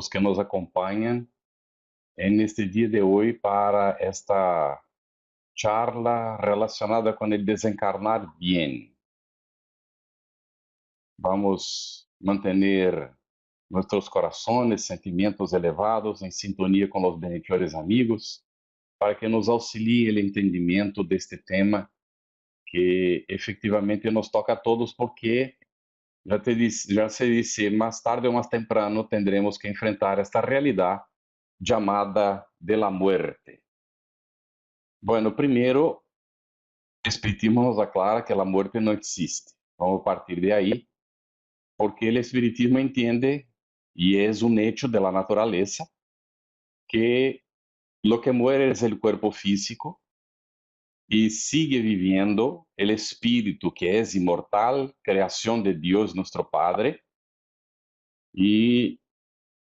os que nos acompanham neste dia de hoje para esta charla relacionada com o desencarnar bem. Vamos manter nossos corações, sentimentos elevados em sintonia com os benfeitores amigos, para que nos auxilie o entendimento deste tema que efetivamente nos toca a todos, porque já se disse, mais tarde ou mais temprano tendremos que enfrentar esta realidade chamada de la muerte. Bueno, primeiro, o Espiritismo nos aclara que a muerte não existe. Vamos partir de aí, porque o Espiritismo entende, e é um hecho de la naturaleza, que lo que muere es el cuerpo físico y sigue viviendo el espíritu que es inmortal, creación de Dios nuestro Padre, y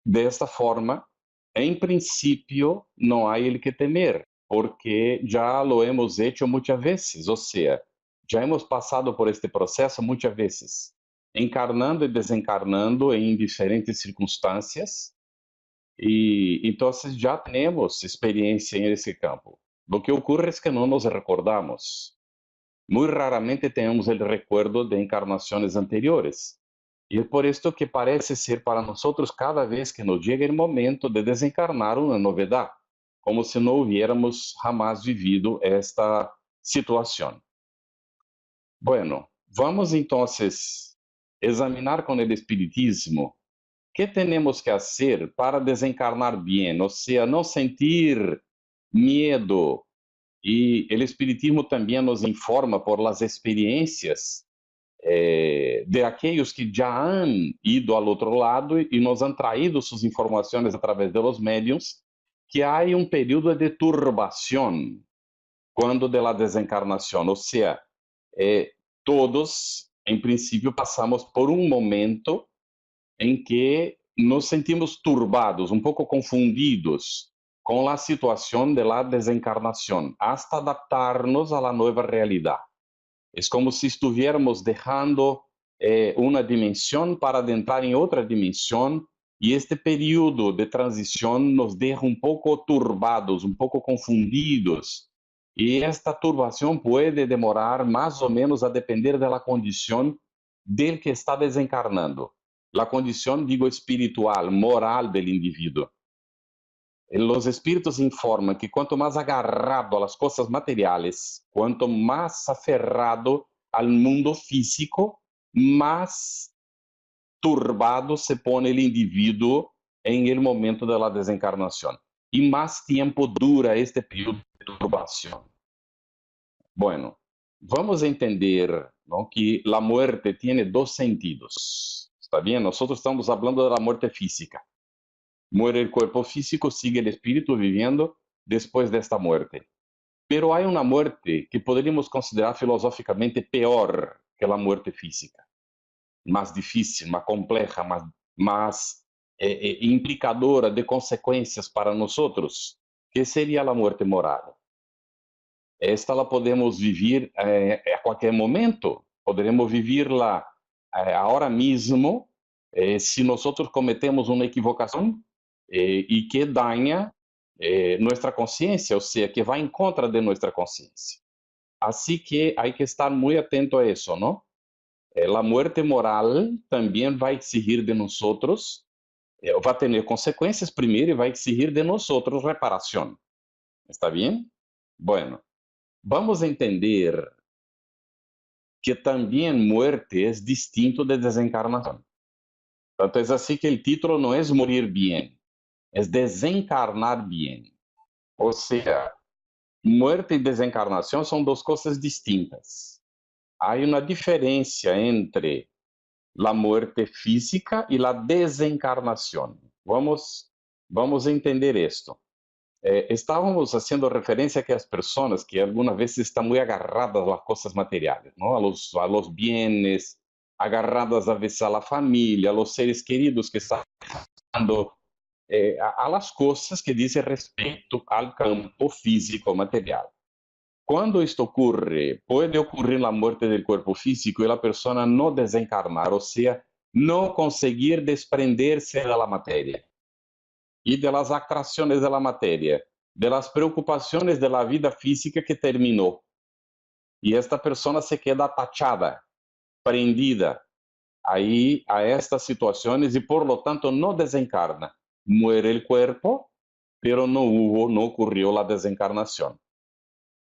de esta forma, en principio, no hay el que temer, porque ya lo hemos hecho muchas veces, o sea, ya hemos pasado por este proceso muchas veces, encarnando y desencarnando en diferentes circunstancias, y entonces ya tenemos experiencia en ese campo. Lo que ocurre es que no nos recordamos. Muy raramente tenemos el recuerdo de encarnaciones anteriores. Y es por esto que parece ser para nosotros cada vez que nos llega el momento de desencarnar una novedad, como si no hubiéramos jamás vivido esta situación. Bueno, vamos entonces examinar con el espiritismo qué tenemos que hacer para desencarnar bien, o sea, no sentir miedo. Y el espiritismo también nos informa por las experiencias de aquellos que ya han ido al otro lado y nos han traído sus informaciones a través de los medios, que hay un periodo de turbación cuando de la desencarnación. O sea, todos, en principio, pasamos por un momento en que nos sentimos turbados, un poco confundidos con la situación de la desencarnación, hasta adaptarnos a la nueva realidad. Es como si estuviéramos dejando una dimensión para adentrar en otra dimensión, y este periodo de transición nos deja un poco turbados, un poco confundidos, y esta turbación puede demorar más o menos a depender de la condición del que está desencarnando. La condición, digo, espiritual, moral del individuo. Los espíritus informan que cuanto más agarrado a las cosas materiales, cuanto más aferrado al mundo físico, más turbado se pone el individuo en el momento de la desencarnación. Y más tiempo dura este periodo de turbación. Bueno, vamos a entender, ¿no?, que la muerte tiene dos sentidos. ¿Está bien? Nosotros estamos hablando de la muerte física. Muere el cuerpo físico, sigue el espíritu viviendo después de esta muerte. Pero hay una muerte que podríamos considerar filosóficamente peor que la muerte física. Más difícil, más compleja, más implicadora de consecuencias para nosotros, que sería la muerte moral. Esta la podemos vivir a cualquier momento. Podremos vivirla ahora mismo si nosotros cometemos una equivocación y que daña nuestra conciencia, o sea, que va en contra de nuestra conciencia. Así que hay que estar muy atento a eso, ¿no? La muerte moral también va a exigir de nosotros, va a tener consecuencias primero y va a exigir de nosotros reparación. ¿Está bien? Bueno, vamos a entender que también muerte es distinto de desencarnación. Tanto es así que el título no es morir bien, es desencarnar bien. O sea, muerte y desencarnación son dos cosas distintas. Hay una diferencia entre la muerte física y la desencarnación. Vamos a entender esto. Estávamos haciendo referencia a aquellas personas que algunas veces están muy agarradas a las cosas materiales, ¿no? A los bienes, agarradas a veces a la familia, a los seres queridos que están dando a las cosas que dicen respecto al campo físico material. Cuando esto ocurre, puede ocurrir la muerte del cuerpo físico y la persona no desencarnar, o sea, no conseguir desprenderse de la materia. y de las atracciones de la materia, de las preocupaciones de la vida física que terminó. Y esta persona se queda atachada, prendida ahí a estas situaciones y por lo tanto no desencarna. Muere el cuerpo, pero no ocurrió la desencarnación.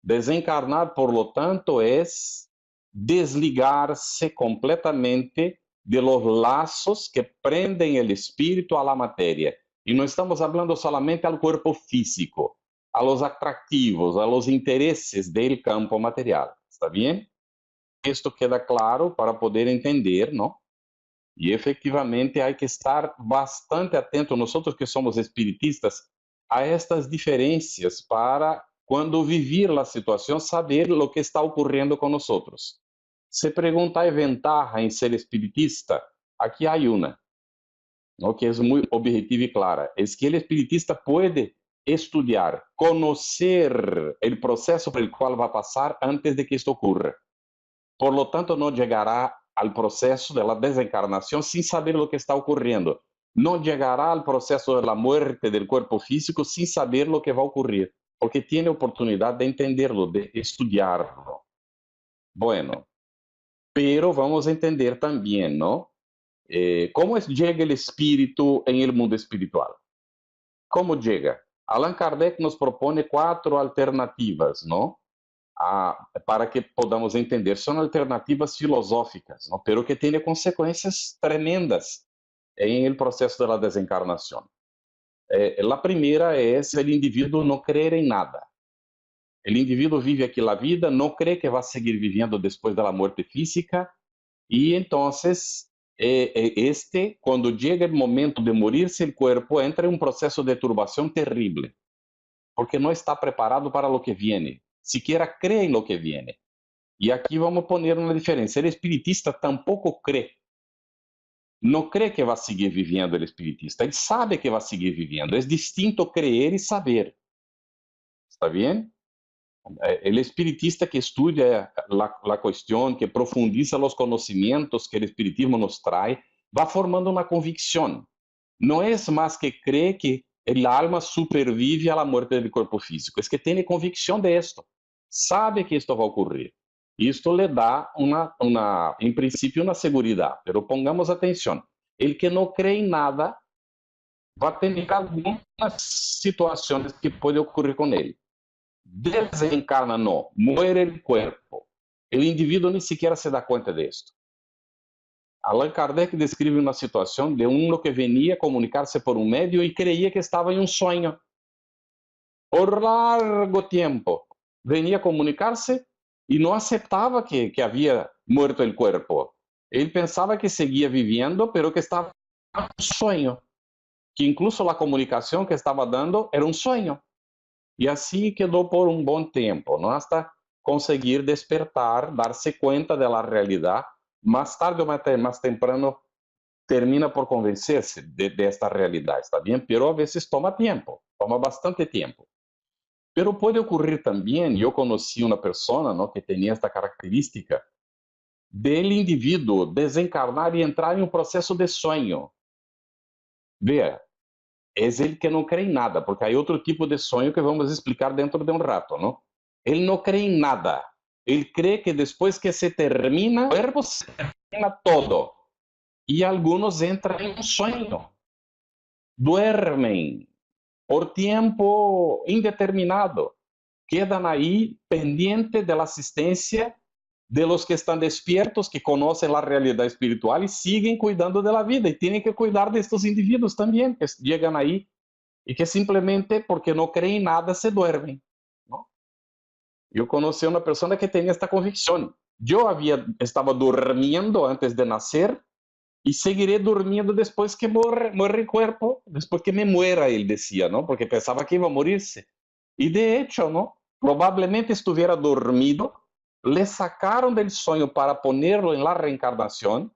Desencarnar, por lo tanto, es desligarse completamente de los lazos que prenden el espíritu a la materia. Y no estamos hablando solamente al cuerpo físico, a los atractivos, a los intereses del campo material. ¿Está bien? Esto queda claro para poder entender, ¿no? Y efectivamente hay que estar bastante atento, nosotros que somos espiritistas, a estas diferencias para, cuando vivir la situación, saber lo que está ocurriendo con nosotros. Se pregunta, ¿hay ventaja en ser espiritista? Aquí hay una, ¿no? Que es muy objetiva y clara. Es que el espiritista puede estudiar, conocer el proceso por el cual va a pasar antes de que esto ocurra. Por lo tanto, no llegará al proceso de la desencarnación sin saber lo que está ocurriendo. No llegará al proceso de la muerte del cuerpo físico sin saber lo que va a ocurrir, porque tiene oportunidad de entenderlo, de estudiarlo. Bueno, pero vamos a entender también, ¿no? ¿Cómo llega el espíritu en el mundo espiritual? ¿Cómo llega? Allan Kardec nos propone 4 alternativas, ¿no? Para que podamos entender. São alternativas filosóficas, ¿no? Pero que tienen consecuencias tremendas en el proceso de la desencarnación. La primera es el individuo no creer en nada. El individuo vive aquí la vida, no cree que va a seguir viviendo después de la muerte física y entonces cuando llega el momento de morirse el cuerpo, entra en un proceso de turbación terrible, porque no está preparado para lo que viene, siquiera cree en lo que viene. Y aquí vamos a poner una diferencia. El espiritista tampoco cree. No cree que va a seguir viviendo el espiritista. Él sabe que va a seguir viviendo. Es distinto creer y saber. ¿Está bien? El espiritista que estudia la cuestión, que profundiza los conocimientos que el espiritismo nos trae, va formando una convicción. No es más que cree que el alma supervive a la muerte del cuerpo físico. Es que tiene convicción de esto. Sabe que esto va a ocurrir. Y esto le da, en principio, una seguridad. Pero pongamos atención. El que no cree en nada va a tener algunas situaciones que pueden ocurrir con él. Desencarna, no, muere el cuerpo. El individuo ni siquiera se da cuenta de esto. Allan Kardec describe una situación de uno que venía a comunicarse por un medio y creía que estaba en un sueño. Por largo tiempo venía a comunicarse y no aceptaba que había muerto el cuerpo. Él pensaba que seguía viviendo, pero que estaba en un sueño. Que incluso la comunicación que estaba dando era un sueño. Y así quedó por un buen tiempo, ¿no? Hasta conseguir despertar, darse cuenta de la realidad. Más tarde o más temprano termina por convencerse de esta realidad, ¿está bien? Pero a veces toma tiempo, toma bastante tiempo. Pero puede ocurrir también, yo conocí una persona, ¿no?, que tenía esta característica del individuo desencarnar y entrar en un proceso de sueño. Vea, es el que no cree en nada, porque hay otro tipo de sueño que vamos a explicar dentro de un rato, ¿no? Él no cree en nada. Él cree que después que se termina, el cuerpo se termina todo. Y algunos entran en un sueño. Duermen por tiempo indeterminado. Quedan ahí pendientes de la asistencia de los que están despiertos, que conocen la realidad espiritual y siguen cuidando de la vida. Y tienen que cuidar de estos individuos también, que llegan ahí y que simplemente porque no creen nada se duermen, ¿no? Yo conocí a una persona que tenía esta convicción. Yo estaba durmiendo antes de nacer y seguiré durmiendo después que muere el cuerpo, después que me muera, él decía, ¿no? Porque pensaba que iba a morirse. Y de hecho, ¿no?, probablemente estuviera dormido, le sacaron del sueño para ponerlo en la reencarnación,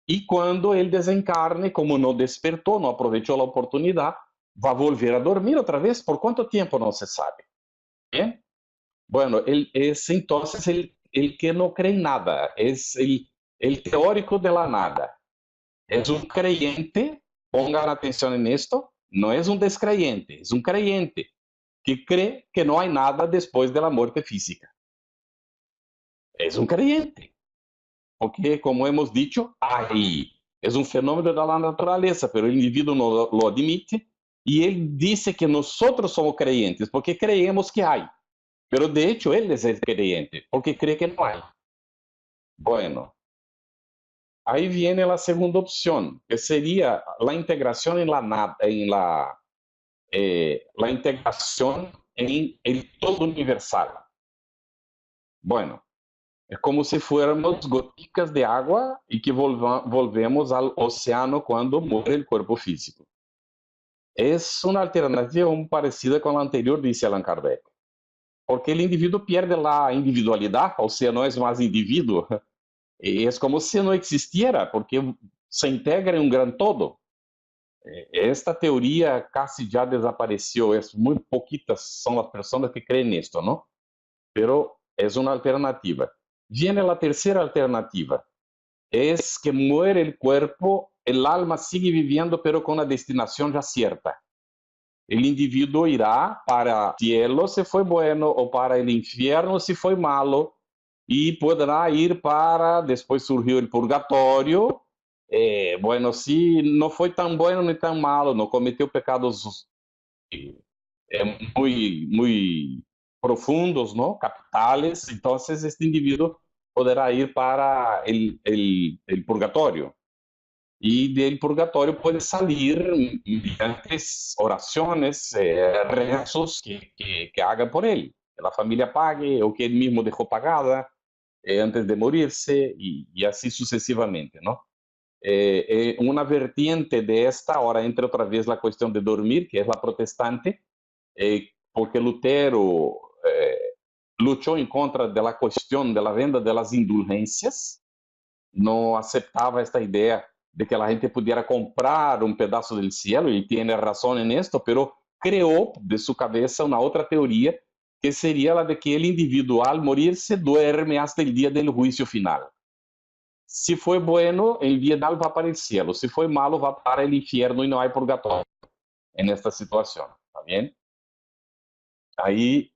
y cuando él desencarne, como no despertó, no aprovechó la oportunidad, va a volver a dormir otra vez. ¿Por cuánto tiempo? No se sabe. ¿Bien? Bueno, él es entonces el que no cree en nada, es el teórico de la nada. Es un creyente, pongan atención en esto, no es un descreyente, es un creyente que cree que no hay nada después de la muerte física. Es un creyente, porque como hemos dicho, hay. Es un fenómeno de la naturaleza, pero el individuo no lo admite y él dice que nosotros somos creyentes porque creemos que hay. Pero de hecho él es el creyente porque cree que no hay. Bueno, ahí viene la segunda opción, que sería la integración la integración en el todo universal. Bueno, es como si fuéramos goticas de agua y que volvemos al océano cuando muere el cuerpo físico. Es una alternativa muy parecida con la anterior, dice Allan Kardec, porque el individuo pierde la individualidad, o sea, no es más individuo, es como si no existiera, porque se integra en un gran todo. Esta teoría casi ya desapareció, es muy poquitas son las personas que creen esto, ¿no? Pero es una alternativa. Viene la tercera alternativa, es que muere el cuerpo, el alma sigue viviendo, pero con una destinación ya cierta. El individuo irá para el cielo si fue bueno o para el infierno si fue malo y podrá ir para, después surgió el purgatorio, bueno, si no fue tan bueno ni tan malo, no cometió pecados muy profundos, ¿no? Capitales, entonces este individuo poderá ir para el purgatorio. Y del purgatorio puede salir mediante oraciones, rezos que haga por él, que la familia pague o que él mismo dejó pagada antes de morirse y así sucesivamente, ¿no? Una vertiente de esta, ahora entra otra vez la cuestión de dormir, que es la protestante, porque Lutero luchó en contra de la cuestión de la venda de las indulgencias, no aceptaba esta idea de que la gente pudiera comprar un pedazo del cielo, y tiene razón en esto, pero creó de su cabeza una otra teoría que sería la de que el individuo al morir se duerme hasta el día del juicio final. Si fue bueno, el día final va para el cielo, si fue malo, va para el infierno y no hay purgatorio en esta situación. ¿Está bien? Ahí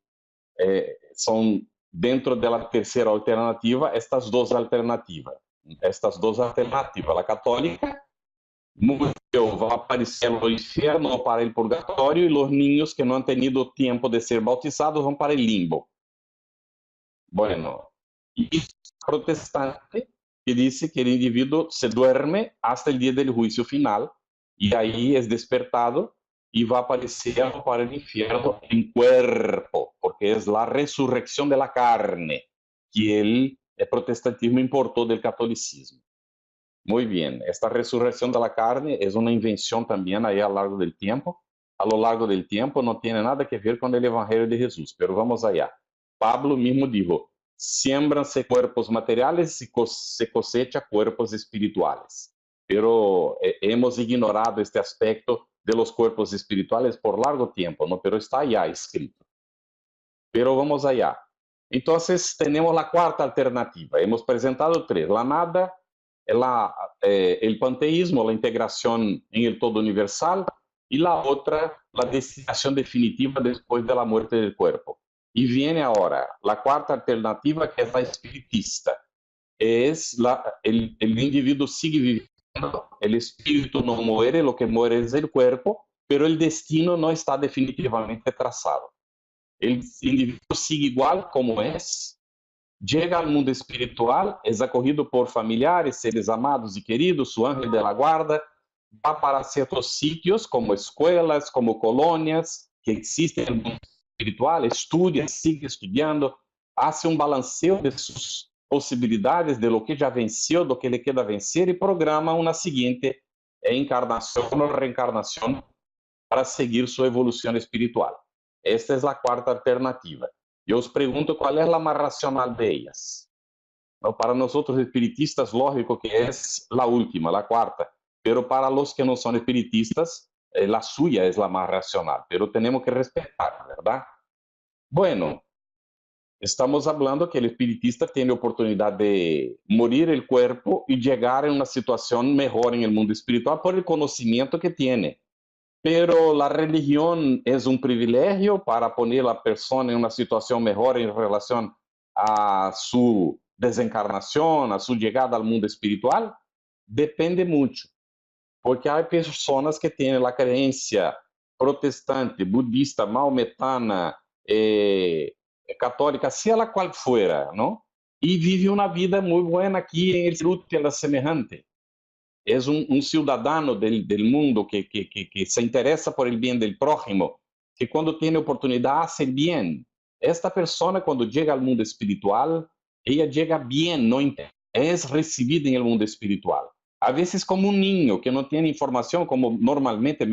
son, dentro de la tercera alternativa, estas dos alternativas. La católica, murió, va a aparecer en el infierno o para el purgatorio, y los niños que no han tenido tiempo de ser bautizados van para el limbo. Bueno, y protestante, que dice que el individuo se duerme hasta el día del juicio final y ahí es despertado y va a aparecer para el infierno en cuerpo, porque es la resurrección de la carne que el protestantismo importó del catolicismo. Muy bien, esta resurrección de la carne es una invención también ahí a lo largo del tiempo. A lo largo del tiempo no tiene nada que ver con el Evangelio de Jesús, pero vamos allá. Pablo mismo dijo, siembranse cuerpos materiales y se cosecha cuerpos espirituales. Pero hemos ignorado este aspecto de los cuerpos espirituales por largo tiempo, ¿no? Pero está ya escrito. Pero vamos allá. Entonces tenemos la cuarta alternativa. Hemos presentado tres: la nada, el panteísmo, la integración en el todo universal, y la otra, la destinación definitiva después de la muerte del cuerpo. Y viene ahora la cuarta alternativa, que es la espiritista. El individuo sigue viviendo, el espíritu no muere, lo que muere es el cuerpo, pero el destino no está definitivamente trazado. El individuo sigue igual como es, llega al mundo espiritual, es acogido por familiares, seres amados y queridos, su ángel de la guarda, va para ciertos sitios como escuelas, como colonias que existen en el mundo espiritual, estudia, sigue estudiando, hace un balanceo de sus posibilidades, de lo que ya venció, de lo que le queda vencer, y programa una siguiente encarnación o reencarnación para seguir su evolución espiritual. Esta es la cuarta alternativa. Yo os pregunto cuál es la más racional de ellas. ¿No? Para nosotros espiritistas, lógico que es la última, la cuarta, pero para los que no son espiritistas, la suya es la más racional, pero tenemos que respetar, ¿verdad? Bueno, estamos hablando que el espiritista tiene oportunidad de morir el cuerpo y llegar a una situación mejor en el mundo espiritual por el conocimiento que tiene. pero la religión es un privilegio para poner a la persona en una situación mejor en relación a su desencarnación, a su llegada al mundo espiritual. Depende mucho, porque hay personas que tienen la creencia protestante, budista, maometana, católica, sea la cual fuera, ¿no? Y vive una vida muy buena aquí en el útil a la semejante. Es un ciudadano del mundo que se interesa por el bien del prójimo, que cuando tiene oportunidad hace el bien. Esta persona cuando llega al mundo espiritual, ella llega bien, no es recibida en el mundo espiritual. A veces como un niño que no tiene información, como normalmente,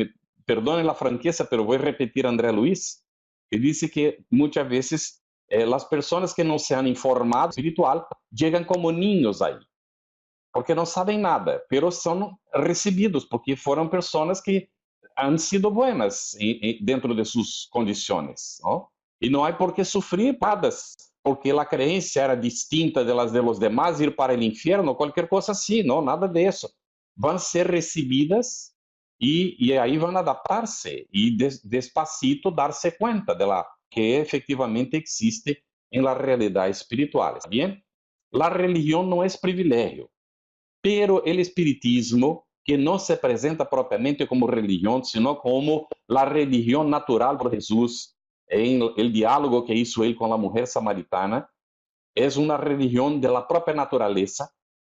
perdonen la franqueza, pero voy a repetir a André Luis, que dice que muchas veces las personas que no se han informado espiritual llegan como niños ahí, porque não sabem nada, pero são recebidos, porque foram pessoas que han sido buenas dentro de suas condições, ¿no? E não há por que sofrer padas, porque a crença era distinta de las de los demás, ir para o inferno, qualquer coisa assim, não, nada disso. Vão ser recebidas e aí vão adaptar-se e despacito dar-se conta de la que efectivamente existe em la realidade espiritual, ¿está bien? La religião não é privilégio, pero el espiritismo, que no se presenta propiamente como religión, sino como la religión natural por Jesús, en el diálogo que hizo él con la mujer samaritana, es una religión de la propia naturaleza,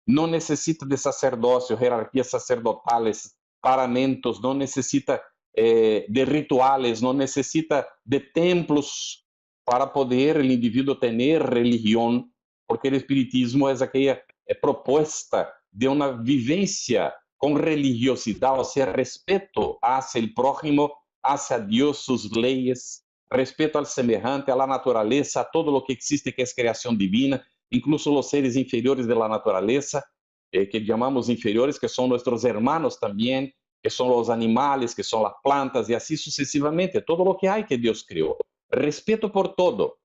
no necesita de sacerdocio, jerarquías sacerdotales, paramentos, no necesita de rituales, no necesita de templos para poder el individuo tener religión, porque el espiritismo es aquella propuesta de una vivencia con religiosidad, o sea, respeto hacia el prójimo, hacia Dios, sus leyes, respeto al semejante, a la naturaleza, a todo lo que existe que es creación divina, incluso los seres inferiores de la naturaleza, que llamamos inferiores, que son nuestros hermanos también, que son los animales, que son las plantas, y así sucesivamente, todo lo que hay que Dios creó. Respeto por todo,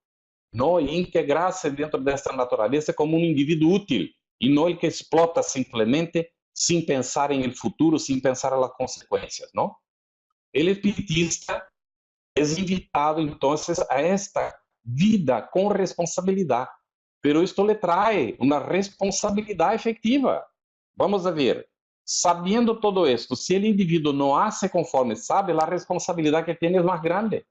¿no? Y integrarse dentro de esta naturaleza como un individuo útil, y no el que explota simplemente sin pensar en el futuro, sin pensar en las consecuencias, ¿no? El espiritista es invitado entonces a esta vida con responsabilidad, pero esto le trae una responsabilidad efectiva. Vamos a ver, sabiendo todo esto, si el individuo no hace conforme sabe, la responsabilidad que tiene es más grande.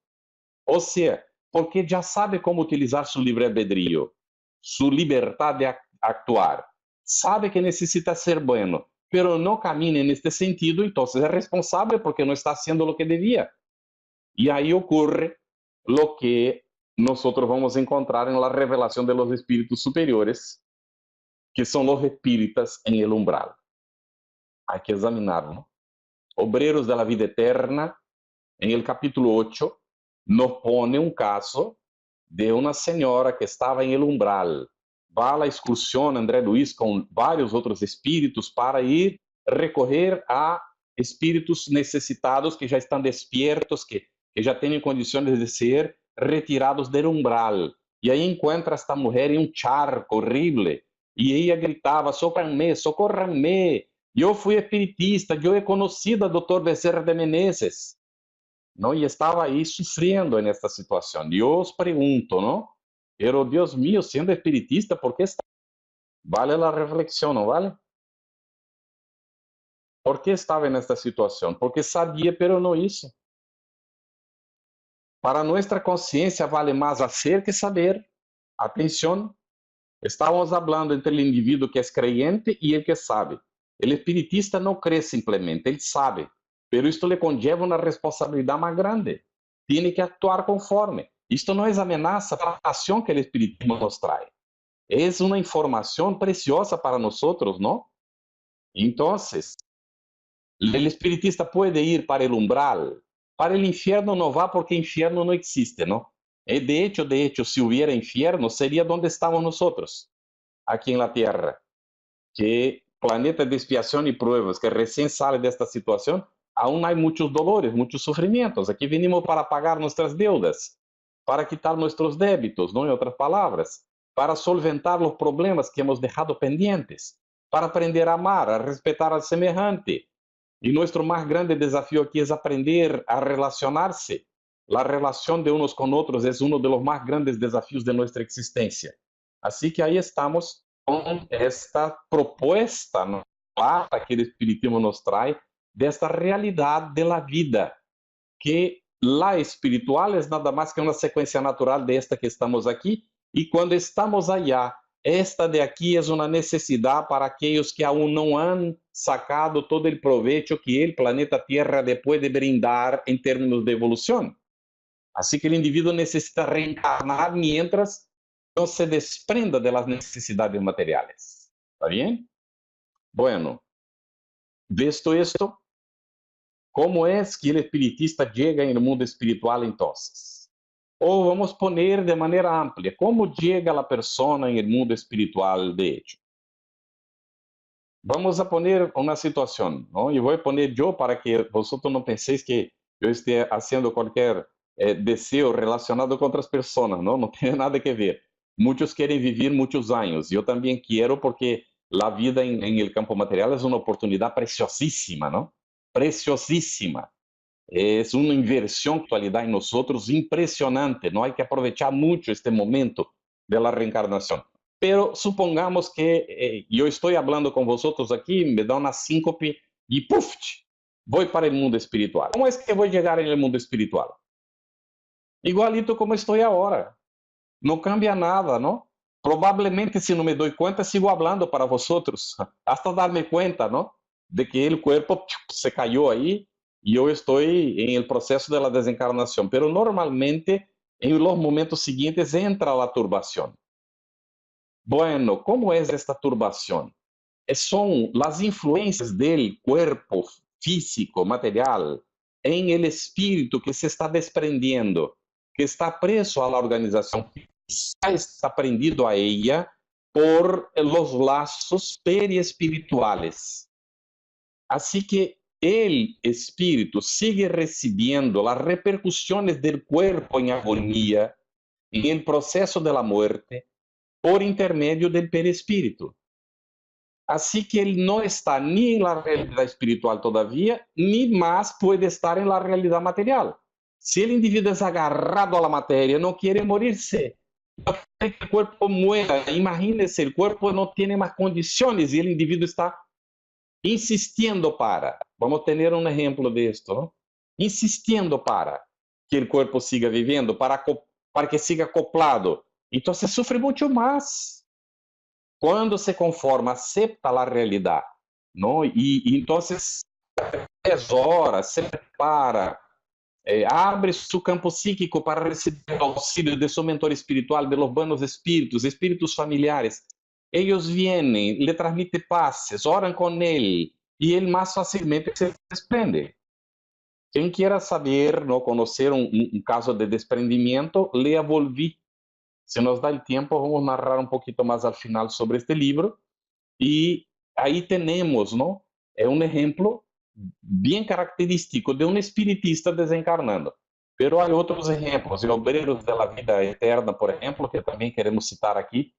O sea, porque ya sabe cómo utilizar su libre albedrío, su libertad de actuar, sabe que necesita ser bueno, pero no camina en este sentido, entonces es responsable porque no está haciendo lo que debía. Y ahí ocurre lo que nosotros vamos a encontrar en la revelación de los espíritus superiores, que son los espíritas en el umbral. Hay que examinarlo, ¿no? Obreros de la vida eterna, en el capítulo 8, nos pone un caso de una señora que estaba en el umbral. Va a la excursión André Luis con varios otros espíritus para ir recorrer a espíritus necesitados que ya están despiertos, que ya tienen condiciones de ser retirados del umbral. Y ahí encuentra a esta mujer en un charco horrible. Y ella gritaba, socórranme, socórranme. Yo fui espiritista, yo he conocido al doctor Becerra de Menezes. ¿No? Y estaba ahí sufriendo en esta situación. Yo os pregunto, ¿no? Pero Dios mío, siendo espiritista, ¿por qué está? Vale la reflexión, ¿no vale? ¿Por qué estaba en esta situación? Porque sabía, pero no hizo. Para nuestra conciencia vale más hacer que saber. Atención, estamos hablando entre el individuo que es creyente y el que sabe. El espiritista no cree simplemente, él sabe. Pero esto le conlleva una responsabilidad más grande. Tiene que actuar conforme. Esto no es amenaza, es la acción que el espiritismo nos trae. Es una información preciosa para nosotros, ¿no? Entonces, el espiritista puede ir para el umbral. Para el infierno no va porque infierno no existe, ¿no? De hecho, si hubiera infierno, sería donde estamos nosotros, aquí en la tierra. Que planeta de expiación y pruebas, que recién sale de esta situación, aún hay muchos dolores, muchos sufrimientos. Aquí venimos para pagar nuestras deudas, para quitar nuestros débitos, ¿no? En otras palabras, para solventar los problemas que hemos dejado pendientes, para aprender a amar, a respetar al semejante, Y nuestro más grande desafío aquí es aprender a relacionarse. La relación de unos con otros es uno de los más grandes desafíos de nuestra existencia. Así que ahí estamos con esta propuesta, ¿no?, que el Espiritismo nos trae, de esta realidad de la vida, que la espiritual es nada más que una secuencia natural de esta que estamos aquí, y cuando estamos allá, esta de aquí es una necesidad para aquellos que aún no han sacado todo el provecho que el planeta Tierra le puede brindar en términos de evolución. Así que el individuo necesita reencarnar mientras no se desprenda de las necesidades materiales. ¿Está bien? Bueno, visto esto, ¿cómo es que el espiritista llega en el mundo espiritual entonces? O vamos a poner de manera amplia, ¿cómo llega la persona en el mundo espiritual de hecho? Vamos a poner una situación, ¿no? Y voy a poner yo para que vosotros no penséis que yo esté haciendo cualquier deseo relacionado con otras personas, ¿no? No tiene nada que ver. Muchos quieren vivir muchos años. Yo también quiero porque la vida en el campo material es una oportunidad preciosísima, ¿no? Preciosísima. Es una inversión actualidad en nosotros impresionante, ¿no? Hay que aprovechar mucho este momento de la reencarnación. Pero supongamos que yo estoy hablando con vosotros aquí, me da una síncope y ¡puf! Voy para el mundo espiritual. ¿Cómo es que voy a llegar en el mundo espiritual? Igualito como estoy ahora. No cambia nada, ¿no? Probablemente, si no me doy cuenta, sigo hablando para vosotros, hasta darme cuenta, ¿no?, de que el cuerpo se cayó ahí y yo estoy en el proceso de la desencarnación. Pero normalmente, en los momentos siguientes, entra la turbación. Bueno, ¿cómo es esta turbación? Son las influencias del cuerpo físico, material, en el espíritu que se está desprendiendo, que está preso a la organización, que está prendido a ella por los lazos periespirituales. Así que el espíritu sigue recibiendo las repercusiones del cuerpo en agonía, en el proceso de la muerte, por intermedio del perispíritu. Así que él no está ni en la realidad espiritual todavía, ni más puede estar en la realidad material. Si el individuo es agarrado a la materia, no quiere morirse, no quiere que el cuerpo muera. Imagínense, el cuerpo no tiene más condiciones y el individuo está insistiendo para, vamos a tener un ejemplo de esto, ¿no?, insistiendo para que el cuerpo siga viviendo, para que siga acoplado. Entonces sufre mucho más. Quando se conforma, acepta a realidade, não? E então, 10 horas, se prepara, abre seu campo psíquico para receber o auxílio de seu mentor espiritual, de los buenos espíritos, espíritos familiares. Eles vêm, lhe transmitem pases, oram com ele, e ele mais facilmente se desprende. Quem queira saber, não conhecer um caso de desprendimento, leia Volvi. Se nos dá o tempo, vamos narrar um pouquinho mais ao final sobre este livro. E aí temos, não? É um exemplo bem característico de um espiritista desencarnando. Pero há outros exemplos, e obreiros da vida eterna, por exemplo, que também queremos citar aqui,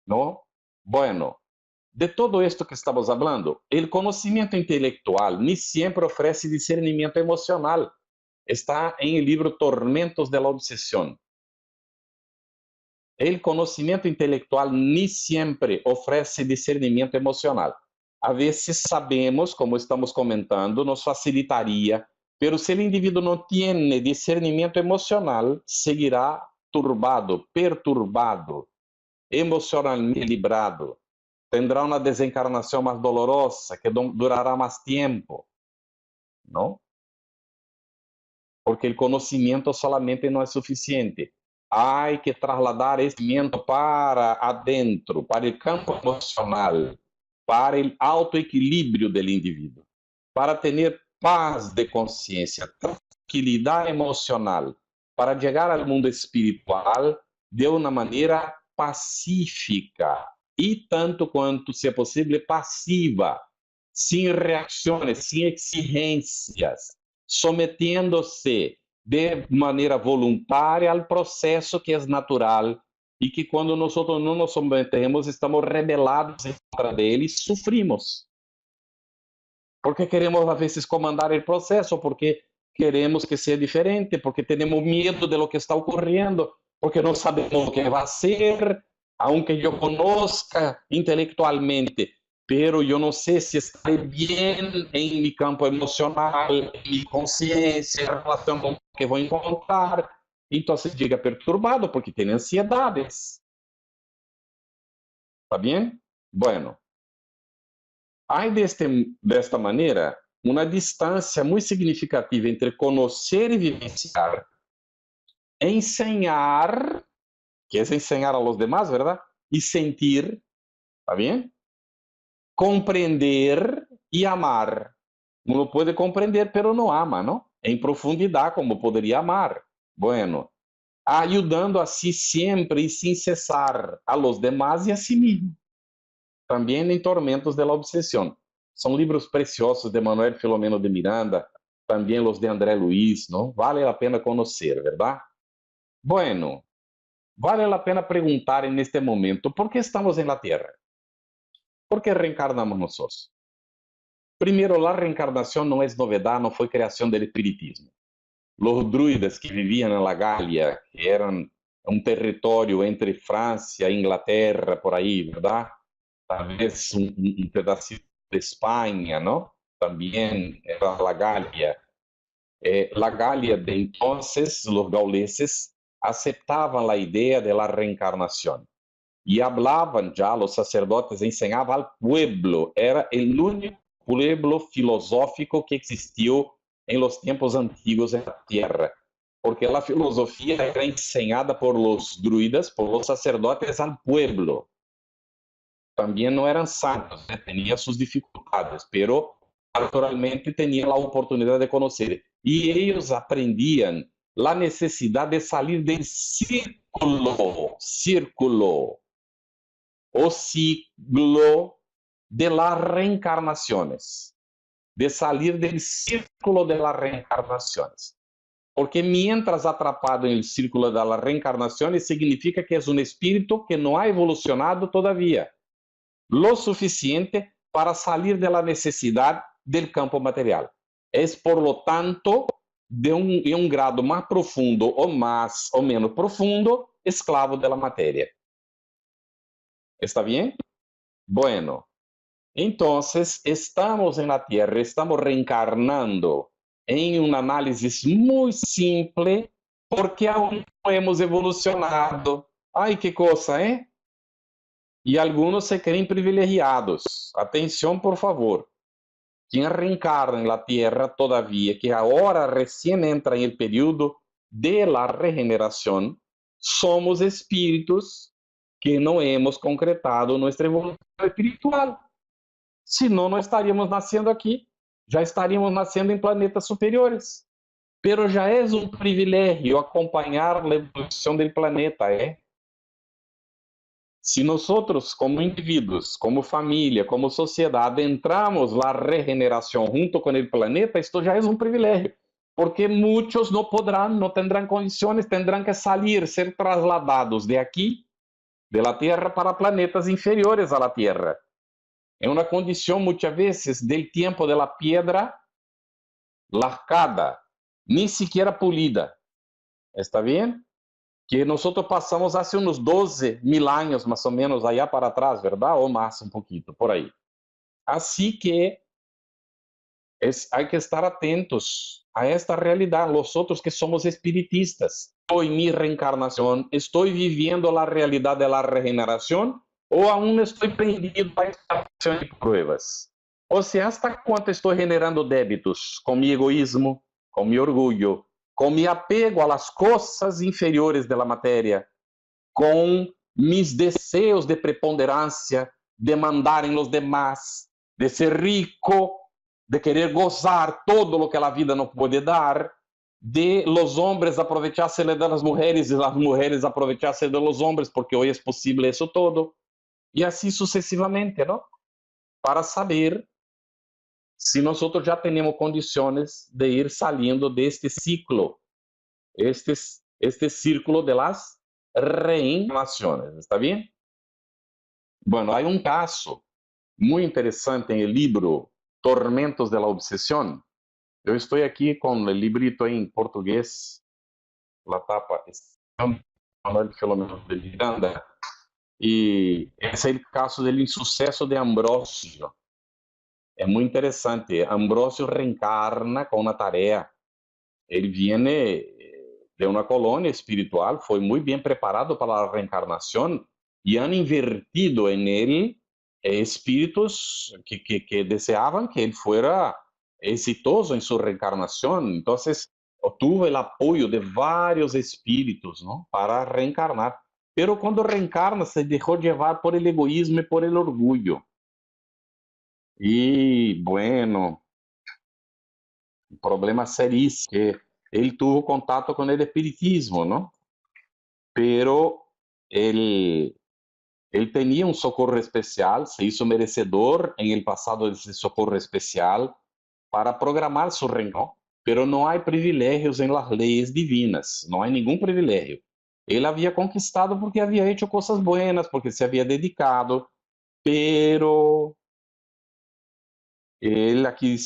não? Bueno, de todo esto que estamos hablando, el conocimiento intelectual ni siempre ofrece discernimiento emocional. Está en el libro Tormentos de la Obsesión. El conocimiento intelectual ni siempre ofrece discernimiento emocional. A veces sabemos, como estamos comentando, nos facilitaría, pero si el individuo no tiene discernimiento emocional, seguirá turbado, perturbado, emocionalmente librado. Tendrá una desencarnación más dolorosa, que durará más tiempo, ¿no? Porque el conocimiento solamente no es suficiente. Hay que trasladar esse conhecimento para adentro, para o campo emocional, para o autoequilíbrio do indivíduo, para ter paz de consciência, tranquilidade emocional, para chegar ao mundo espiritual de uma maneira pacífica e tanto quanto, se é possível, passiva, sem reações, sem exigências, sometiendo-se de maneira voluntária ao processo que é natural e que quando nós não nos sometemos, estamos rebelados contra ele e sofrimos. porque queremos a veces comandar el proceso, porque queremos que sea diferente, porque tenemos miedo de lo que está ocurriendo, porque no sabemos lo que va a ser, aunque yo conozca intelectualmente, pero yo no sé si estaré bien en mi campo emocional, en mi conciencia, en relación con lo que voy a encontrar. Entonces llega perturbado porque tiene ansiedades. ¿Está bien? Bueno, hay de esta manera una distancia muy significativa entre conocer y vivenciar, enseñar, que es enseñar a los demás, ¿verdad? Y sentir, ¿está bien? Comprender y amar. Uno puede comprender, pero no ama, ¿no? En profundidad, como podría amar. Bueno, ayudando así siempre y sin cesar a los demás y a sí mismo. También en Tormentos de la Obsesión. Son libros preciosos de Manuel Filomeno de Miranda, también los de André Luiz, ¿no? Vale la pena conocer, ¿verdad? Bueno, vale la pena preguntar en este momento, ¿por qué estamos en la Tierra? ¿Por qué reencarnamos nosotros? Primero, la reencarnación no es novedad, no fue creación del espiritismo. Los druidas que vivían en la Galia, que eran un territorio entre Francia e Inglaterra, por ahí, ¿verdad? Tal vez un pedacito de España, ¿no? También era la Galia. La Galia de entonces, los gauleses, aceptaban la idea de la reencarnación y hablaban ya, los sacerdotes enseñaban al pueblo, era el único pueblo filosófico que existió en los tiempos antiguos en la tierra, porque la filosofía era enseñada por los druidas, por los sacerdotes al pueblo. También no eran santos, tenían sus dificultades, pero naturalmente tenían la oportunidad de conocer. Y ellos aprendían la necesidad de salir del círculo o ciclo de las reencarnaciones, de salir del círculo de las reencarnaciones. Porque mientras atrapado en el círculo de las reencarnaciones, significa que es un espíritu que no ha evolucionado todavía lo suficiente para salir de la necesidad del campo material. Es, por lo tanto, en un grado más profundo o más o menos profundo, esclavo de la materia. ¿Está bien? Bueno, entonces estamos en la Tierra, estamos reencarnando en un análisis muy simple, porque aún no hemos evolucionado. Ay, qué cosa, ¿eh? Y algunos se creen privilegiados. Atención, por favor. Quien reencarna en la Tierra todavía, que ahora recién entra en el periodo de la regeneración, somos espíritus que no hemos concretado nuestra evolución espiritual. Si no, no estaríamos naciendo aquí. Já estaríamos nascendo em planetas superiores. Pero já é um privilégio acompanhar a evolução do planeta, é? Si nosotros como individuos, como familia, como sociedad, entramos la regeneración junto con el planeta, esto ya es un privilegio, porque muchos no podrán, no tendrán condiciones, tendrán que salir, ser trasladados de aquí, de la Tierra, para planetas inferiores a la Tierra. En una condición muchas veces del tiempo de la piedra largada, ni siquiera pulida. ¿Está bien? Que nosotros passamos hace uns 12.000 anos, mais ou menos, allá para trás, verdade? Ou mais um pouquinho, por aí. Assim que há que estar atentos a esta realidade. Nós outros que somos espiritistas, estou em minha reencarnação, estou vivendo a realidade da regeneração, ou aún estou prendido a estação de pruebas. Ou seja, hasta quanto estou generando débitos com meu egoísmo, com meu orgulho, com mi apego a las cosas inferiores de la materia, com mis deseos de preponderancia, de mandar en los demás, de ser rico, de querer gozar todo lo que la vida no puede dar, de los hombres aprovecharse de las mujeres y las mujeres aprovecharse de los hombres, porque hoy es posible eso todo, y así sucesivamente, ¿no? Para saber se nós já temos condições de ir saindo deste ciclo, este círculo de las reencarnações, ¿está bem? Bueno, há um caso muito interessante em el libro Tormentos de la Obsesión. Eu estou aqui com o librito em português, a tapa Manuel Filomeno de Miranda, e esse é o caso do insucesso de Ambrósio. É muito interessante. Ambrósio reencarna com uma tarefa. Ele viene de uma colônia espiritual, foi muito bem preparado para a reencarnação e han invertido em ele espíritos que deseavam que ele fuera exitoso em sua reencarnação. Então, obtuvo o apoio de vários espíritos, não, para reencarnar. Pero quando reencarna, se deixou levar por el egoísmo e por el orgulho. E, bueno, um problema seríssimo, que ele teve contato com o espiritismo, não? Pero ele tinha um socorro especial, se hizo merecedor em el passado desse socorro especial para programar su reencarnação. Pero não há privilégios em las leyes divinas, não há nenhum privilégio. Ele havia conquistado porque havia hecho coisas buenas, porque se havia dedicado, pero ele aqui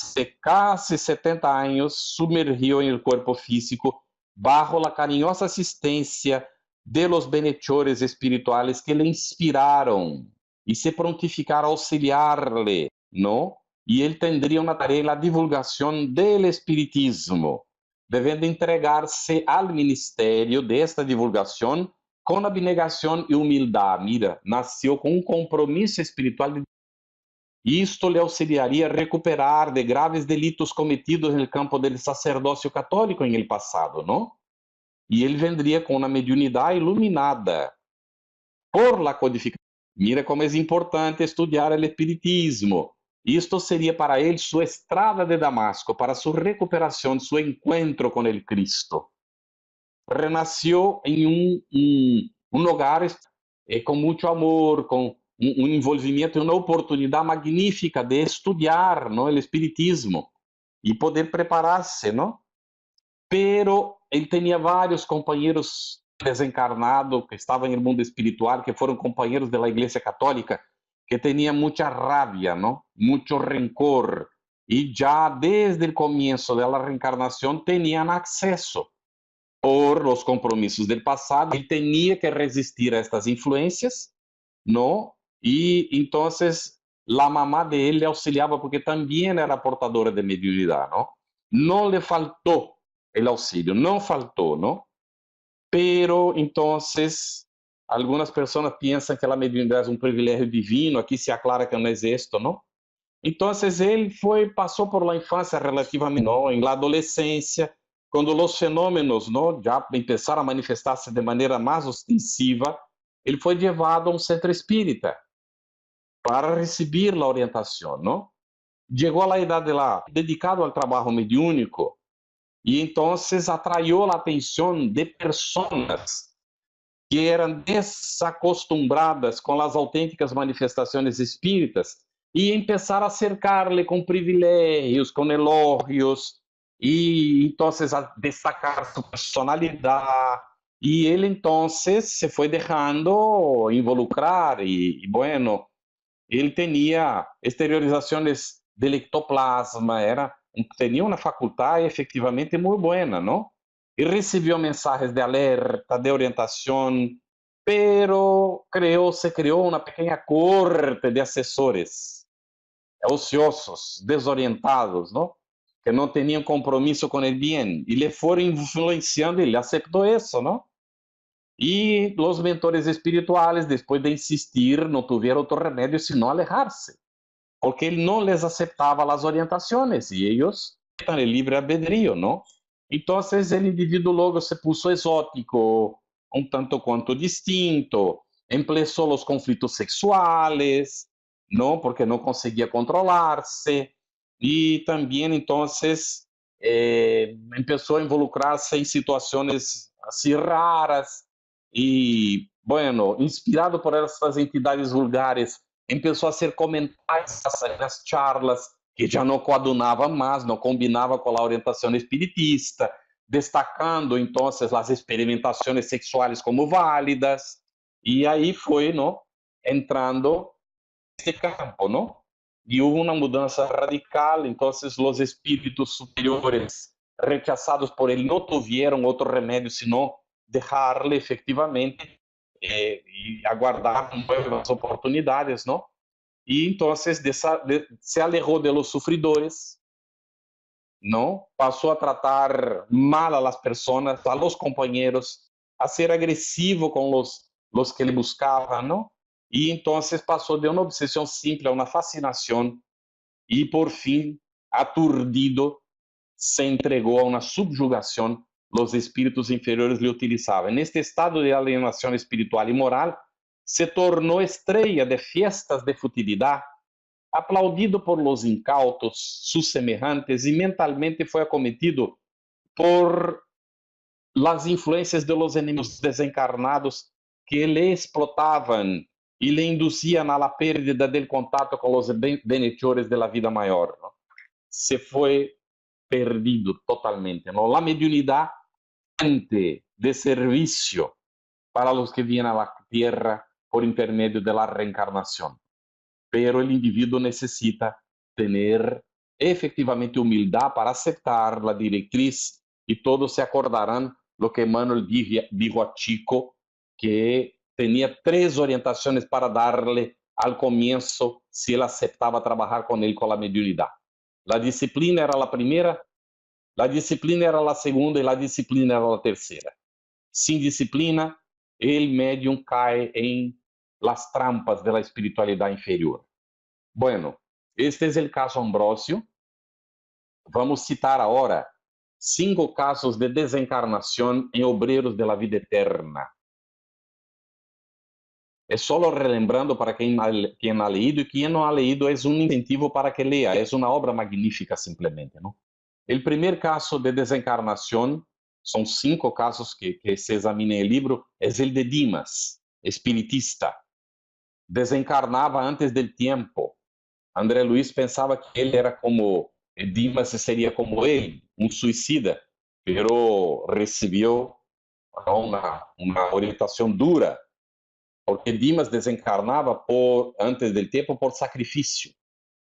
casi 70 anos sumergiu em el cuerpo físico bajo la carinhosa assistência de los benhechores espirituales que le inspiraram e se prontificaram a auxiliar-le, não? E ele tendria uma tarefa na divulgação do espiritismo, devendo entregar-se ao ministério desta divulgação com abnegação e humildade. Mira, nasceu com um compromisso espiritual. Isto lhe auxiliaria a recuperar de graves delitos cometidos no campo do sacerdócio católico em el passado, não? E ele vendria com uma mediunidade iluminada por la codificação. Mira como é importante estudar o espiritismo. Isto seria para ele sua estrada de Damasco, para sua recuperação, seu encontro com o Cristo. Renasceu em um lugar com muito amor, com um envolvimento e uma oportunidade magnífica de estudar, não, o espiritismo e poder preparar-se, não? Pero ele tinha vários companheiros desencarnados que estavam no mundo espiritual, que foram companheiros da Igreja Católica, que tinham muita rabia, não? Muito rencor, e já desde o começo da reencarnação tinham acesso por os compromissos do passado. Ele tinha que resistir a estas influências, não? E então a mamá dele auxiliava porque também era portadora de mediunidade, não? Não lhe faltou o auxílio, não faltou, não? Pero entonces algumas pessoas pensam que a mediunidade é um privilégio divino. Aqui se aclara que não é isto, não? Então ele passou por la infância relativamente, não, em la adolescência, quando os fenômenos, não, já começaram a manifestar-se de maneira mais ostensiva, ele foi levado a um centro espírita para receber a orientação, não? Chegou à idade lá, dedicado ao trabalho mediúnico, e então atraiu a atenção de pessoas que eram desacostumbradas com as autênticas manifestações espíritas e começaram a cercar-lhe com privilégios, com elogios, e então a destacar sua personalidade. E ele então se foi deixando involucrar e bueno, ele tinha exteriorizações del ectoplasma, tinha uma faculdade efetivamente muito boa, não? E recebeu mensagens de alerta, de orientação, pero se criou uma pequena corte de assessores ociosos, desorientados, não? Que não tinham compromisso com o bem, e lhe foram influenciando, ele aceitou isso, não? E os mentores espirituais, depois de insistir, não tiveram outro remédio senão alejar-se, porque ele não les aceitava as orientações, e eles estão em livre albedrío, não? Então, o indivíduo logo se puso exótico, um tanto quanto distinto, começou os conflitos sexuais, não? Porque não conseguia controlar-se, e também, então, começou a involucrar-se em situações assim raras, e, bueno, inspirado por essas entidades vulgares, começou a ser comentadas nas charlas, que já não coadunava mais, não combinava com a orientação espiritista, destacando, então, as experimentações sexuais como válidas, e aí foi, não, entrando nesse campo, não? y hubo una mudanza radical. Entonces los espíritus superiores rechazados por él no tuvieron otro remedio sino dejarle efectivamente y aguardar nuevas oportunidades, ¿no? Y entonces se alejó de los sufridores, ¿no? Pasó a tratar mal a las personas, a los compañeros, a ser agresivo con los que le buscaban, ¿no? Y entonces pasó de una obsesión simple a una fascinación y por fin, aturdido, se entregó a una subyugación. Los espíritus inferiores le utilizaban. En este estado de alienación espiritual y moral, se tornó estrella de fiestas de futilidad, aplaudido por los incautos, sus semejantes, y mentalmente fue acometido por las influencias de los enemigos desencarnados que le explotaban y le inducían a la pérdida del contacto con los benhechores de la vida mayor, ¿no? Se fue perdido totalmente, ¿no? La mediunidad de servicio para los que vienen a la tierra por intermedio de la reencarnación. Pero el individuo necesita tener efectivamente humildad para aceptar la directriz y todos se acordarán lo que Manuel dijo a Chico, que tenía 3 orientaciones para darle al comienzo si él aceptaba trabajar con él con la mediunidad. La disciplina era la primera, la disciplina era la segunda y la disciplina era la tercera. Sin disciplina, el medium cae en las trampas de la espiritualidad inferior. Bueno, este es el caso Ambrosio. Vamos citar ahora 5 casos de desencarnación en obreros de la vida eterna. Es solo relembrando para quien ha leído, y quien no ha leído es un incentivo para que lea. Es una obra magnífica simplemente, ¿no? El primer caso de desencarnación, son 5 casos que se examinan en el libro, es el de Dimas, espiritista. Desencarnaba antes del tiempo. André Luiz pensava que ele era como Dimas, seria como ele, um suicida, pero recebeu uma orientação dura, porque Dimas desencarnava antes del tempo por sacrifício,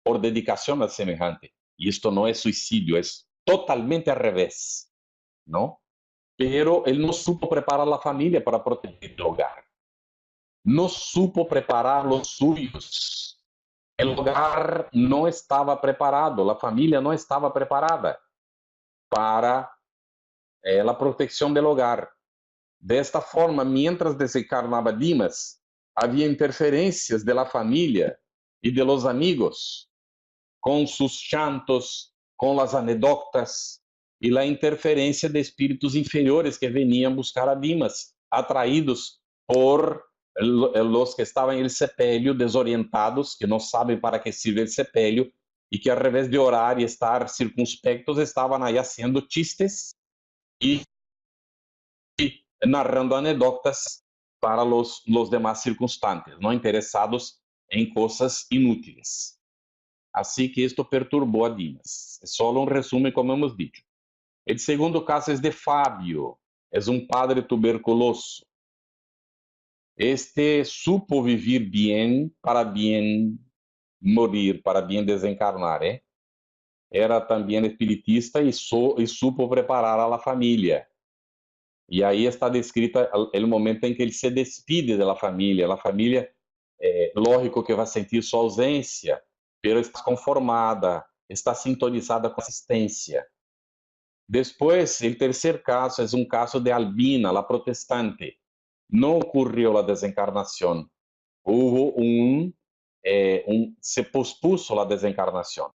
por dedicação a semejante. E isto não é suicídio, é totalmente al revés, não? Pero ele não supo preparar a família para proteger o hogar. Não supo preparar os suyos. El hogar no estaba preparado, la familia no estaba preparada para la protección del hogar. De esta forma, mientras desencarnaba Dimas, había interferencias de la familia y de los amigos, con sus chantos, con las anedotas y la interferencia de espíritus inferiores que venían a buscar a Dimas, atraídos por los que estaban en el sepelio, desorientados, que no saben para qué sirve el sepelio, y que al revés de orar y estar circunspectos, estaban ahí haciendo chistes y narrando anedotas para los demás circunstantes, no interesados en cosas inútiles. Así que esto perturbó a Dimas. Es solo un resumen, como hemos dicho. El segundo caso es de Fabio, es un padre tuberculoso. Este supo vivir bien para bien morir, para bien desencarnar, ¿eh? Era también espiritista y supo preparar a la familia. Y ahí está descrita el momento en que él se despide de la familia. La familia, lógico que va a sentir su ausencia, pero está conformada, está sintonizada con la asistencia. Después, el tercer caso es un caso de Albina, la protestante. No ocurrió la desencarnación. Hubo se pospuso la desencarnación.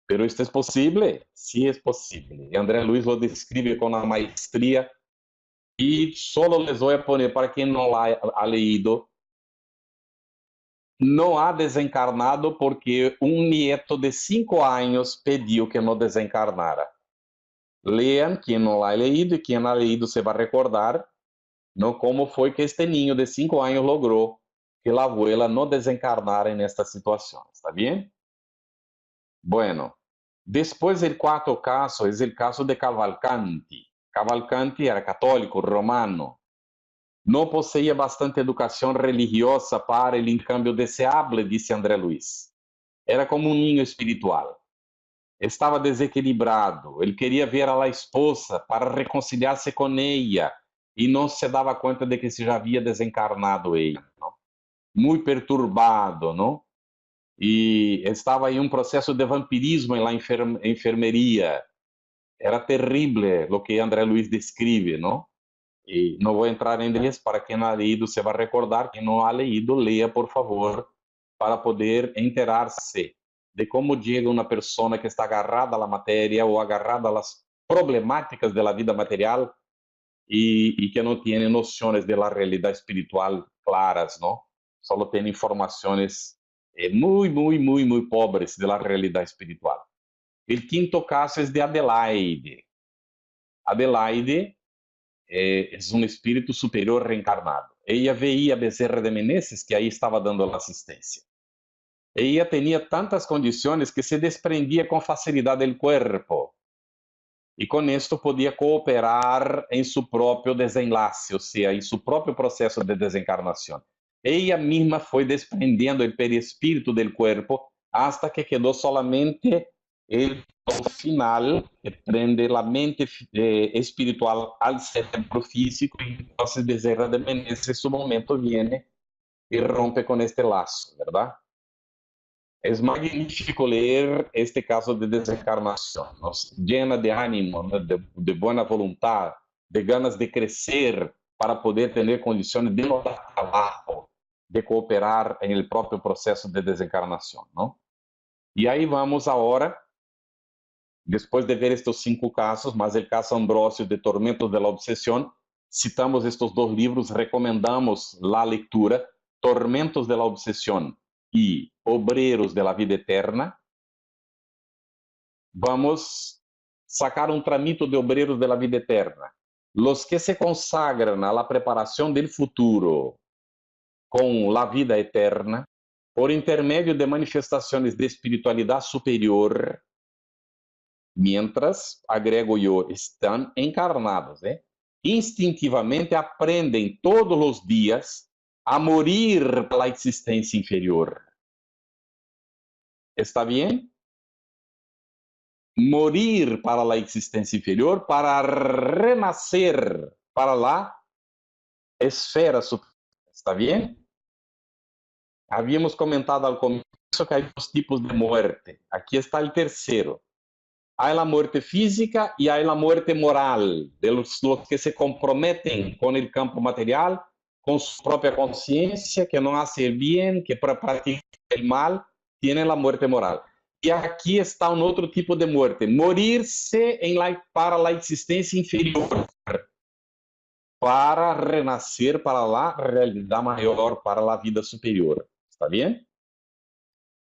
Pero esto es posible, sí es posible. Y André Luiz lo describe con una maestría. Y solo les voy a poner, para quien no la ha leído, no ha desencarnado porque un nieto de 5 años pidió que no desencarnara. Lean, quien no la ha leído, y quien ha leído se va a recordar, ¿no? Cómo fue que este niño de 5 años logró que la abuela no desencarnara en esta situación. ¿Está bien? Bueno, después el cuarto caso es el caso de Cavalcanti. Cavalcanti era católico, romano. No poseía bastante educación religiosa para el intercambio deseable, dice André Luiz. era como um ninho espiritual. Estava desequilibrado. Ele queria ver a esposa para reconciliar-se com ella e não se dava conta de que se já havia desencarnado ella, não? Muito perturbado, não? E estava em um processo de vampirismo na enfermeria. Era terrível o que André Luiz descreve, não? E não vou entrar em detalhes, para quem não ha leído, se vai recordar. Quem não ha leído, leia, por favor, para poder enterar-se de como chega uma pessoa que está agarrada à matéria ou agarrada às problemáticas da vida material e que não tem noções da realidade espiritual claras, não? Só tem informações muito pobres da realidade espiritual. O quinto caso é de Adelaide. Adelaide é um espírito superior reencarnado. Ella veía a Bezerra de Menezes, que aí estava dando a assistência. Ella tinha tantas condições que se desprendia com facilidade do corpo. E com isto podia cooperar em seu próprio desenlace, ou seja, em seu próprio processo de desencarnação. Ella mesma foi desprendendo o perispírito do corpo hasta que quedou solamente o final, que prende a mente espiritual ao cérebro físico, e então Bezerra de Menezes, su momento viene e rompe com este laço, verdade? É magnífico ler este caso de desencarnação. Nos llena de ânimo, de boa vontade, de ganas de crescer para poder ter condições de no dar trabalho, de cooperar em el próprio processo de desencarnação, não? E aí vamos agora, depois de ver estes 5 casos, mas o caso Ambrósio de Tormentos de la Obsessão, citamos estes 2 livros, recomendamos a leitura, Tormentos de la Obsessão e Obreiros de la Vida Eterna. Vamos sacar um tramito de Obreiros de la Vida Eterna. Los que se consagran a la preparación del futuro con la vida eterna, por intermédio de manifestações de espiritualidade superior, mientras, agrego eu, estão encarnados, instintivamente aprendem todos os dias a morir pela existência inferior. ¿Está bem? Morir para a existência inferior para renascer para a esfera superior. ¿Está bem? Havíamos comentado al comienzo que hay 2 tipos de muerte. Aquí está el tercero. Hay la muerte física y hay la muerte moral, de los que se comprometen con el campo material, con su propia conciencia, que no hace el bien, que practica el mal, tienen la muerte moral. E aqui está um outro tipo de morte, morir-se para a existência inferior, para renascer para a realidade maior, para a vida superior. ¿Está bem?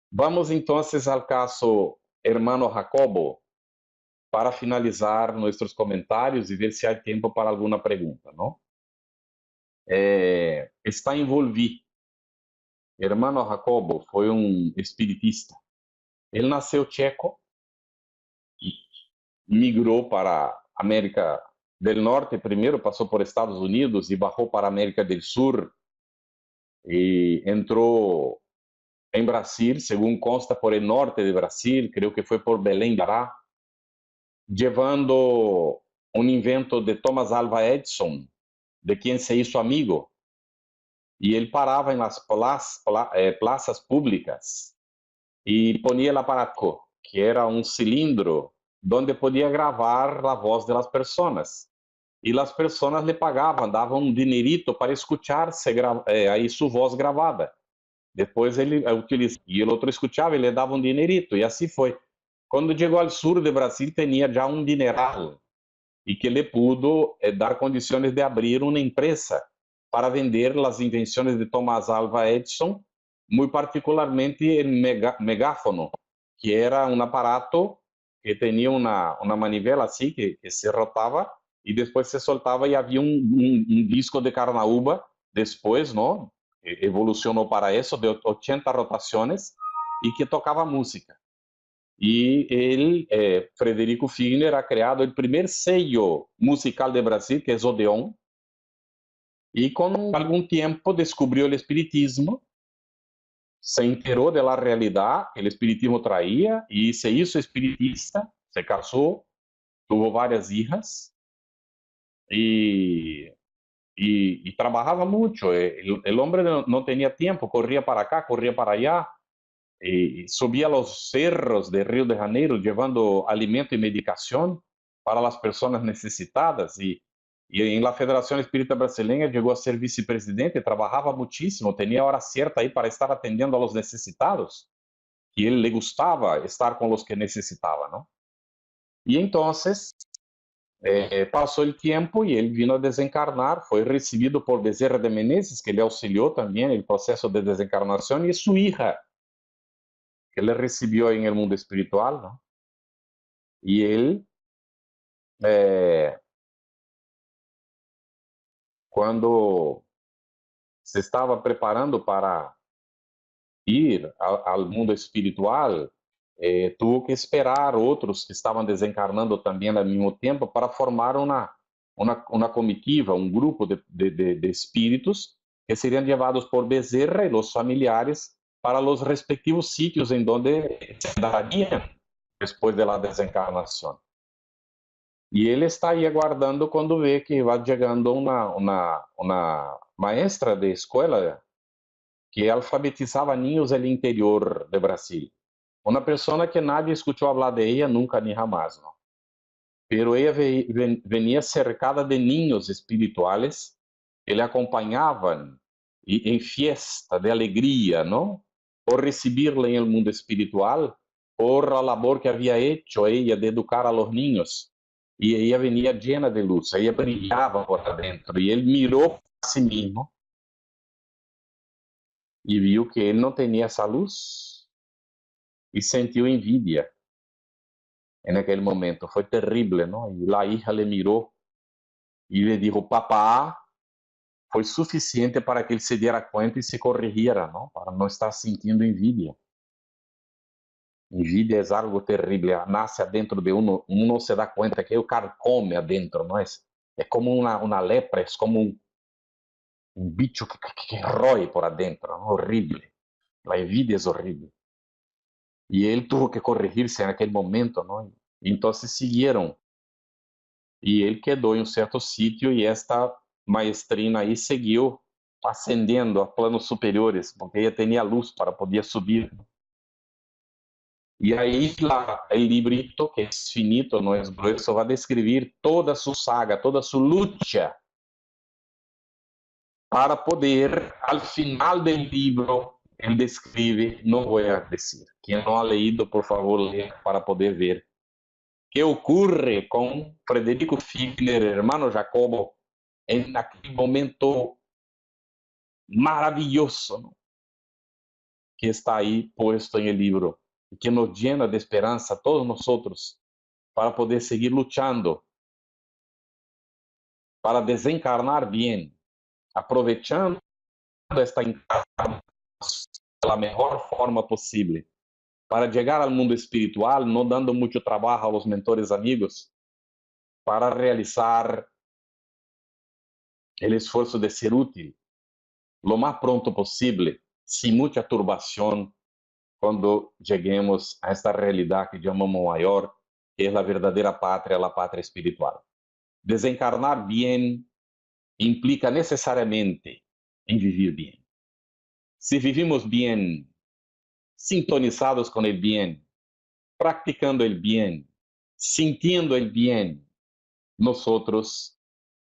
Vamos então ao caso hermano Jacobo, para finalizar nossos comentários e ver se há tempo para alguma pergunta, não? Está envolvido. Hermano Jacobo foi um espiritista. Ele nasceu tcheco e migrou para a América do Norte primeiro, passou por Estados Unidos e bajou para a América do Sul e entrou em Brasil, segundo consta, por el norte de Brasil, creio que foi por Belém do Pará, levando um invento de Thomas Alva Edison, de quem se hizo amigo, e ele parava em las praças públicas e ponia o aparato, que era um cilindro onde podia gravar a voz das pessoas. E as pessoas lhe pagavam, davam um dinerito para escuchar aí sua voz gravada. Depois ele utilizava, e o outro escutava e lhe dava um dinerito, e assim foi. Quando chegou ao sul de Brasil, tinha já um dineral, e que lhe pudo dar condições de abrir uma empresa para vender as invenções de Thomas Alva Edison, muito particularmente o megáfono, que era um aparato que tinha uma manivela assim, que se rotava, e depois se soltava e havia um disco de carnaúba, depois, não? Evolucionou para isso, de 80 rotações, e que tocava música. E ele, Frederico Figner, ha criado o primeiro sello musical de Brasil, que é Odeon, e com algum tempo descobriu o espiritismo se enteró de la realidad que el espiritismo traía y se hizo espiritista, se casó, tuvo varias hijas y, y trabajaba mucho. El hombre no tenía tiempo, corría para acá, corría para allá, y subía los cerros de Río de Janeiro llevando alimento y medicación para las personas necesitadas. Y en la Federación Espírita Brasileña llegó a ser vicepresidente, trabajaba muchísimo, tenía hora cierta ahí para estar atendiendo a los necesitados. Y él le gustaba estar con los que necesitaba, ¿no? Y entonces pasó el tiempo y él vino a desencarnar, fue recibido por Bezerra de Menezes, que le auxilió también en el proceso de desencarnación, y su hija, que le recibió en el mundo espiritual, ¿no? Y él, eh, cuando se estaba preparando para ir al mundo espiritual, tuvo que esperar otros que estaban desencarnando también al mismo tiempo para formar una comitiva, un grupo de espíritus que serían llevados por Bezerra y los familiares para los respectivos sitios en donde se darían después de la desencarnación. Y él está ahí aguardando cuando ve que va llegando una maestra de escuela que alfabetizaba niños del interior de Brasil. Una persona que nadie escuchó hablar de ella nunca ni jamás, ¿no? Pero ella venía cercada de niños espirituales que le acompañaban en fiesta de alegría, ¿no? Por recibirla en el mundo espiritual, por la labor que había hecho ella de educar a los niños. Y ella venía llena de luz, ella brillaba por adentro. Y él miró a sí mismo y vio que él no tenía esa luz y sintió envidia en aquel momento. Fue terrible, ¿no? Y la hija le miró y le dijo, papá, fue suficiente para que él se diera cuenta y se corrigiera, ¿no? Para no estar sintiendo envidia. Envidia es algo terrible, nace adentro de uno se da cuenta que o carcome adentro, ¿no? Es como una lepra, es como un bicho que roe por adentro, ¿no? Horrible. La envidia es horrible. Y él tuvo que corregirse en aquel momento, ¿no? Y entonces siguieron. Y él quedó en un cierto sitio y esta maestrina ahí siguió ascendiendo a planos superiores, porque ella tenía luz para poder subir. Y ahí el librito, que es finito, no es grueso, va a describir toda su saga, toda su lucha para poder, al final del libro, él describe, no voy a decir, quien no ha leído, por favor, lea para poder ver qué ocurre con Frederico Figner, hermano Jacobo, en aquel momento maravilloso, ¿no? Que está ahí puesto en el libro y que nos llena de esperanza a todos nosotros para poder seguir luchando, para desencarnar bien, aprovechando esta encarnación de la mejor forma posible, para llegar al mundo espiritual, no dando mucho trabajo a los mentores amigos, para realizar el esfuerzo de ser útil lo más pronto posible, sin mucha turbación, cuando lleguemos a esta realidad que llamamos mayor, que es la verdadera patria, la patria espiritual. Desencarnar bien implica necesariamente en vivir bien. Si vivimos bien, sintonizados con el bien, practicando el bien, sintiendo el bien, nosotros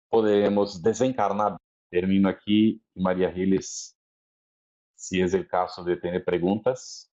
podremos desencarnar. Termino aquí, María Giles, si es el caso de tener preguntas.